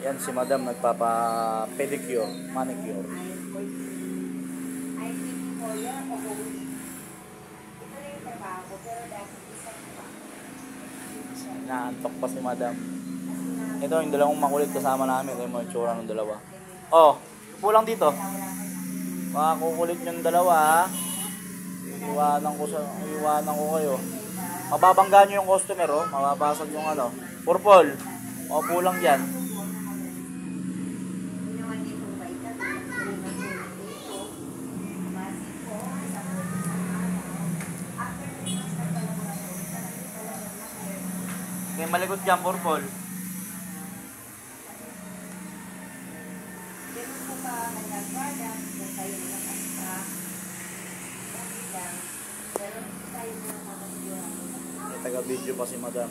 Yan si madam nagpapa-pedicure, manicure. Naantok pa si madam. Ito yung dalawang makulit kasama namin. Ito yung mga itsura ng dalawa. Oh, pulang dito. Makakukulit yung dalawa ha. Iwanan ko kayo. Mababangga nyo yung customer oh. Mababasag yung ano. Purple. O pulang dyan. Okay, malikot dyan, purple. Taga-video pa si madam.